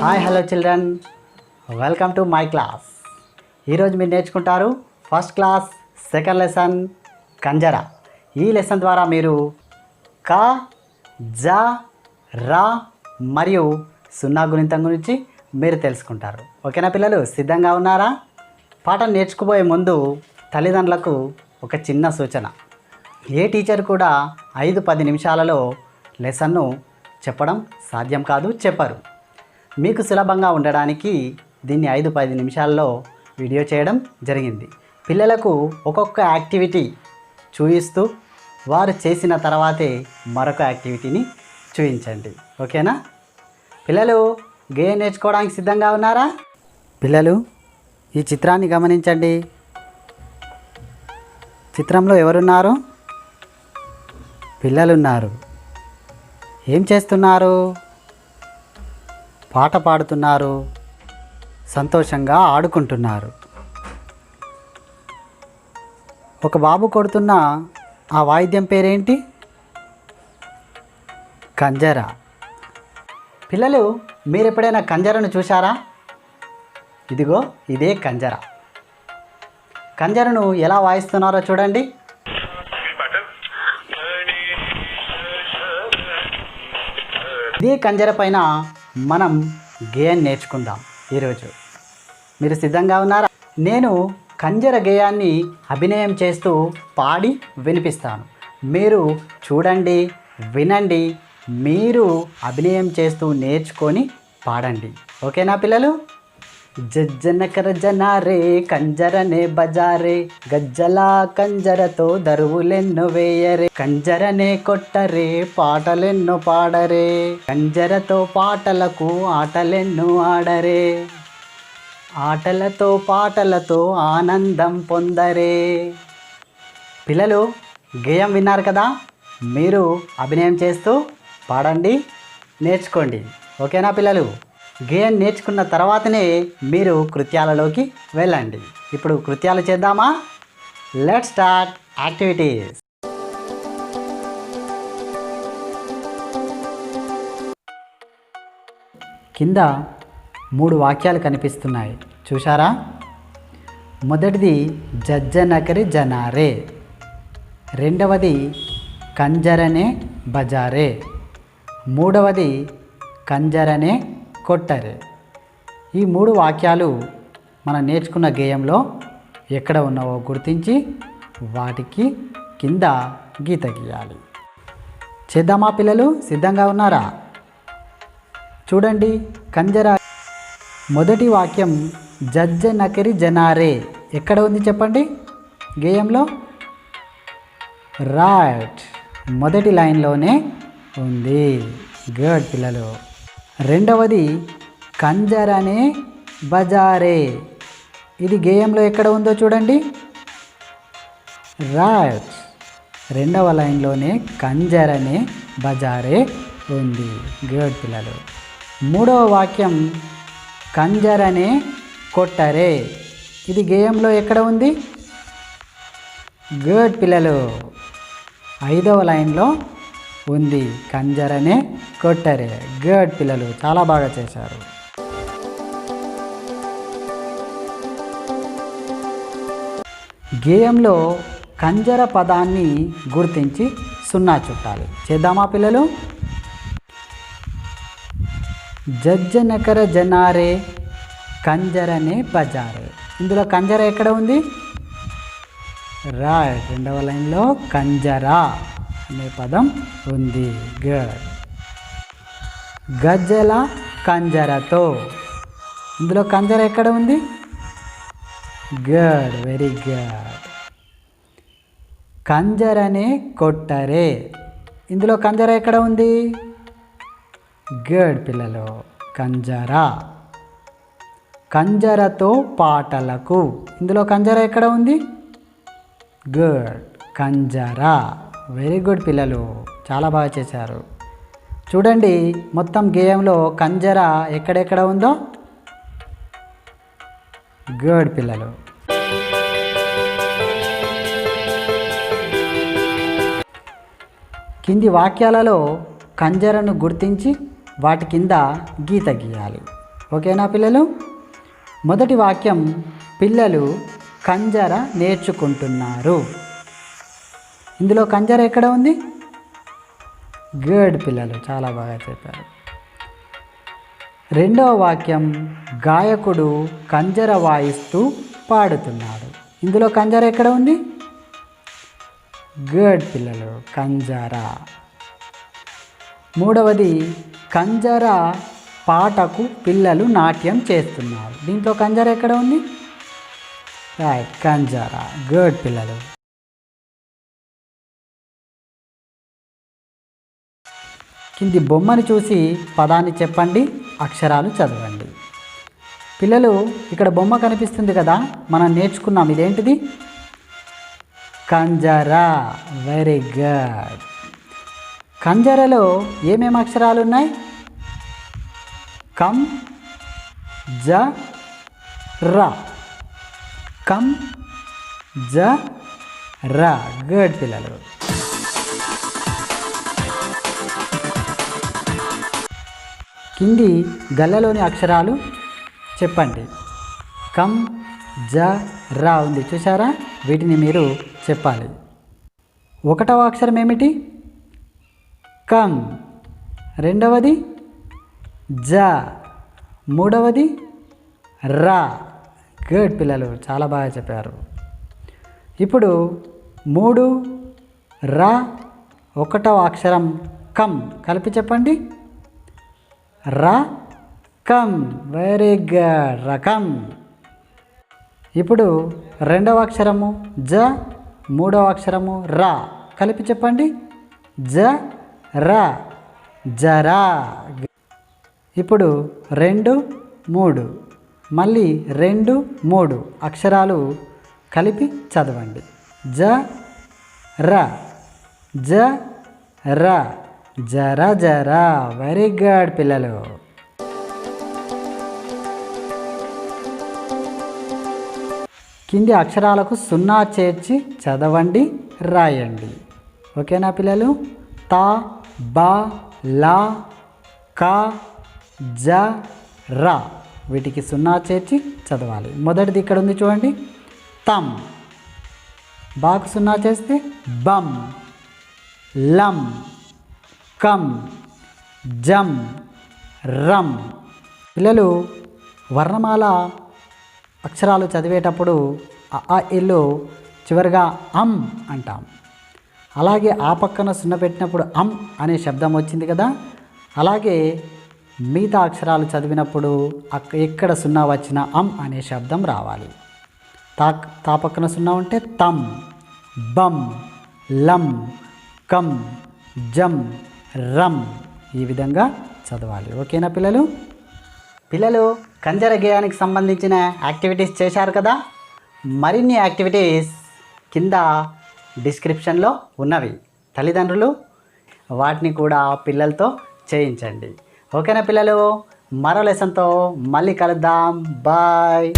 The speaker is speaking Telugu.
Hi hello children, welcome to my class. ఈరోజు మీరు నేర్చుకుంటారు ఫస్ట్ క్లాస్ సెకండ్ లెసన్ కంజర. ఈ లెసన్ ద్వారా మీరు క, జ, ర మరియు సున్నా గుణింతం గురించి మీరు తెలుసుకుంటారు. ఓకేనా పిల్లలు, సిద్ధంగా ఉన్నారా? పాఠం నేర్చుకుపోయే ముందు తల్లిదండ్రులకు ఒక చిన్న సూచన. ఏ టీచర్ కూడా 5-10 నిమిషాలలో లెసన్ను చెప్పడం సాధ్యం కాదు, చెప్పరు. మీకు సులభంగా ఉండడానికి దీన్ని 5-10 నిమిషాల్లో వీడియో చేయడం జరిగింది. పిల్లలకు ఒక్కొక్క యాక్టివిటీ చూపిస్తూ వారు చేసిన తర్వాతే మరొక యాక్టివిటీని చూపించండి. ఓకేనా పిల్లలు? గేమ్ నేర్చుకోవడానికి సిద్ధంగా ఉన్నారా? పిల్లలు, ఈ చిత్రాన్ని గమనించండి. చిత్రంలో ఎవరున్నారు? పిల్లలున్నారు. ఏం చేస్తున్నారు? పాట పాడుతున్నారు, సంతోషంగా ఆడుకుంటున్నారు. ఒక బాబు కొడుతున్న ఆ వాయిద్యం పేరేంటి? కంజర. పిల్లలు, మీరు ఎప్పుడైనా కంజరను చూశారా? ఇదిగో ఇదే కంజర. కంజరను ఎలా వాయిస్తున్నారో చూడండి. ఇదే కంజర పైన మనం గేయం నేర్చుకుందాం ఈరోజు. మీరు సిద్ధంగా ఉన్నారా? నేను కంజర గేయాన్ని అభినయం చేస్తూ పాడి వినిపిస్తాను. మీరు చూడండి, వినండి, మీరు అభినయం చేస్తూ నేర్చుకొని పాడండి. ఓకేనా పిల్లలు? జజ్జనకర జనారే కంజరనే బజారే, గజ్జలా కంజరతో దరువులెన్నో వేయరే, కంజరనే కొట్టరే పాటలెన్నో పాడరే, కంజరతో పాటలకు ఆటలెన్నో ఆడరే, ఆటలతో పాటలతో ఆనందం పొందరే. పిల్లలు, గేయం విన్నారు కదా? మీరు అభినయం చేస్తూ పాడండి, నేర్చుకోండి. ఓకేనా పిల్లలు? గేయం నేర్చుకున్న తర్వాతనే మీరు కృత్యాలలోకి వెళ్ళండి. ఇప్పుడు కృత్యాలు చేద్దామా? Let's start activities. కింద 3 వాక్యాలు కనిపిస్తున్నాయి, చూశారా? మొదటిది జజ్జనకరి జనారే, రెండవది కంజరనే బజారే, మూడవది కంజరనే కొట్టరే. ఈ 3 వాక్యాలు మనం నేర్చుకున్న గేయంలో ఎక్కడ ఉన్నావో గుర్తించి వాటికి కింద గీత గీయాలి. చేద్దామా పిల్లలు? సిద్ధంగా ఉన్నారా? చూడండి, కంజర మొదటి వాక్యం జజ్జ నకరి జనారే ఎక్కడ ఉంది చెప్పండి గేయంలో? రైట్, మొదటి లైన్లోనే ఉంది. గుడ్ పిల్లలు. రెండవది కంజరనే బజారే, ఇది గేయంలో ఎక్కడ ఉందో చూడండి. రైట్, రెండవ లైన్లోనే కంజరనే బజారే ఉంది. గుడ్ పిల్లలు. మూడవ వాక్యం కంజరనే కొట్టరే, ఇది గేయంలో ఎక్కడ ఉంది? గుడ్ పిల్లలు, 5వ లైన్లో ఉంది, కంజరనే కొట్టరే. గుడ్ పిల్లలు, చాలా బాగా చేశారు. గేయంలో కంజర పదాన్ని గుర్తించి 0 చుట్టాలి. చేద్దామా పిల్లలు? జజ్జనకర జనారే కంజరనే బజారే, ఇందులో కంజర ఎక్కడ ఉంది? రైట్, రెండవ లైన్లో కంజరా అనే పదం ఉంది. గుడ్. గజ్జల కంజరతో, ఇందులో కంజర ఎక్కడ ఉంది? Good, very good. కంజరనే కొట్టరే, ఇందులో కంజర ఎక్కడ ఉంది? గుడ్ పిల్లలు, కంజరా. కంజరతో పాటలకు, ఇందులో కంజర ఎక్కడ ఉంది? గుడ్, కంజరా. వెరీ గుడ్ పిల్లలు, చాలా బాగా చేశారు. చూడండి, మొత్తం గేయంలో కంజర ఎక్కడెక్కడ ఉందో. గుడ్ పిల్లలు. కింది వాక్యాలలో కంజరను గుర్తించి వాటి కింద గీత గీయాలి. ఓకేనా పిల్లలు? మొదటి వాక్యం, పిల్లలు కంజర నేర్చుకుంటున్నారు. ఇందులో కంజర ఎక్కడ ఉంది? గుడ్ పిల్లలు, చాలా బాగా చెప్పారు. రెండవ వాక్యం, గాయకుడు కంజర వాయిస్తూ పాడుతున్నాడు. ఇందులో కంజర ఎక్కడ ఉంది? గుడ్ పిల్లలు, కంజర. మూడవది, కంజర పాటకు పిల్లలు నాట్యం చేస్తున్నారు. దీంట్లో కంజర ఎక్కడ ఉంది? రైట్, కంజర. గుడ్ పిల్లలు. కింది బొమ్మను చూసి పదాన్ని చెప్పండి, అక్షరాలు చదవండి. పిల్లలు, ఇక్కడ బొమ్మ కనిపిస్తుంది కదా, మనం నేర్చుకున్నాం. ఇదేంటిది? కంజరా. Very good. కంజరలో ఏమేమి అక్షరాలు ఉన్నాయి? కం, జ, రా. కం, జ, రా. గుడ్ పిల్లలు. కింది గల్లలోని అక్షరాలు చెప్పండి. కం, జ, రా ఉంది, చూసారా? వీటిని మీరు చెప్పాలి. ఒకటవ అక్షరం ఏమిటి? కం. రెండవది జ. మూడవది రా. గుడ్ పిల్లలు, చాలా బాగా చెప్పారు. ఇప్పుడు 3 రా, ఒకటవ అక్షరం కం కలిపి చెప్పండి. రా, కం. వెరీ గుడ్, రకం. ఇప్పుడు రెండవ అక్షరము జ, మూడవ అక్షరము రా కలిపి చెప్పండి. జ, రా, జరా. ఇప్పుడు 2, 3, మళ్ళీ 2, 3 అక్షరాలు కలిపి చదవండి. జ, రా, జ, రా, జరా, జరా. వెరీ గుడ్ పిల్లలు. కింది అక్షరాలకు 0 చేర్చి చదవండి, రాయండి. ఓకేనా పిల్లలు? తా, బా, లా, కా, జ, రా. వీటికి 0 చేర్చి చదవాలి. మొదటిది ఇక్కడ ఉంది చూడండి, తం. బాకు 0 చేస్తే బం, లం, కం, జం, రం. పిల్లలు, వర్ణమాల అక్షరాలు చదివేటప్పుడు ఆ ఇల్లు చివరిగా అం అంటాం. అలాగే ఆ పక్కన 0 పెట్టినప్పుడు అం అనే శబ్దం వచ్చింది కదా, అలాగే మిగతా అక్షరాలు చదివినప్పుడు ఎక్కడ 0 వచ్చినా అం అనే శబ్దం రావాలి. తా పక్కన 0 ఉంటే తం, బం, లం, కం, జం, రం. ఈ విధంగా చదవాలి. ఓకేనా పిల్లలు? పిల్లలు, కంజర గేయానికి సంబంధించిన యాక్టివిటీస్ చేశారు కదా. మరిన్ని యాక్టివిటీస్ కింద డిస్క్రిప్షన్లో ఉన్నవి. తల్లిదండ్రులు వాటిని కూడా పిల్లలతో చేయించండి. ఓకేనా పిల్లలు? మరో లెసన్తో మళ్ళీ కలుద్దాం. బాయ్.